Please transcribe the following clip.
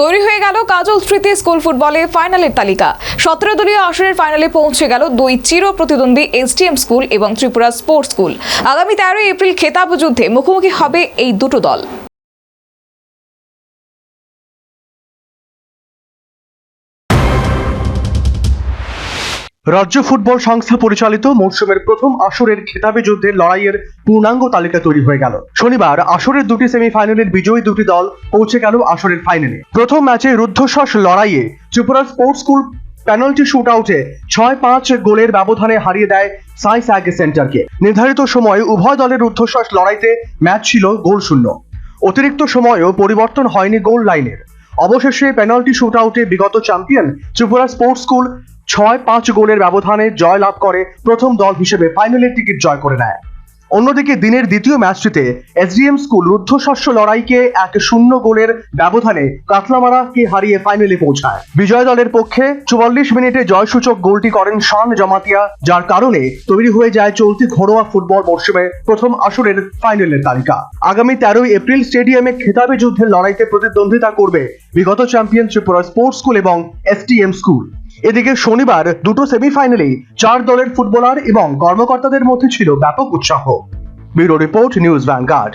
তৈরি হয়ে গেল কাজল স্মৃতি স্কুল ফুটবলে ফাইনালের তালিকা। 17 দলীয় আসরের ফাইনালে পৌঁছে গেল দুই চির প্রতিদ্বন্দ্বী এসটিএম স্কুল এবং ত্রিপুরা স্পোর্টস স্কুল। আগামী 13 এপ্রিল খেতাব যুদ্ধে মুখোমুখি হবে এই দুটো দল। রাজ্য ফুটবল সংস্থা পরিচালিত মৌসুমের প্রথম আসরের খেতাবি যুদ্ধের লড়াইয়ের পূর্ণাঙ্গ তালিকা তৈরি হয়ে গেল। শনিবার আসরের দুটি সেমিফাইনালের বিজয়ী দুটি দল পৌঁছে গেল আসরের ফাইনালে। প্রথম ম্যাচে রুদ্ধশ্বাস লড়াইয়ে Tripura Sports School penalty shoot আউটে 6-5 গোলের ব্যবধানে হারিয়ে দেয় সাই স্যাগ সেন্টারকে। নির্ধারিত সময়ে উভয় দলের রুদ্ধশ্বাস লড়াইতে ম্যাচ ছিল গোলশূন্য। অতিরিক্ত সময়েও পরিবর্তন হয়নি গোল লাইনের। অবশেষে পেনাল্টি শুট আউটে বিগত চ্যাম্পিয়ন ত্রিপুরা স্পোর্টস স্কুল 6-5 গোলের ব্যবধানে জয় লাভ করে প্রথম দল হিসেবে ফাইনালের টিকিট জয় করে নেয়। অন্যদিকে দিনের দ্বিতীয় ম্যাচটিতে এসডিএম স্কুল রুদ্ধশ্বাস লড়াইকে 1-0 গোলের ব্যবধানে কাতলামারাকে হারিয়ে ফাইনালে পৌঁছায়। বিজয় দলের পক্ষে 44 মিনিটে জয়সূচক গোলটি করেন শান জমাতিয়া, যার কারণে তৈরি হয়ে যায় চলতি ঘরোয়া ফুটবল মরশুমে প্রথম আসরের ফাইনালের তালিকা। আগামী 13 এপ্রিল স্টেডিয়ামে খেতাবি যুদ্ধের লড়াইতে প্রতিদ্বন্দ্বিতা করবে বিগত চ্যাম্পিয়ন ত্রিপুরা স্পোর্টস স্কুল এবং এসটিএম স্কুল। এদিকে শনিবার দুটো সেমিফাইনালেই 4 দলের ফুটবলার এবং কর্মকর্তাদের মধ্যে ছিল ব্যাপক উৎসাহ। Bureau report, news vanguard.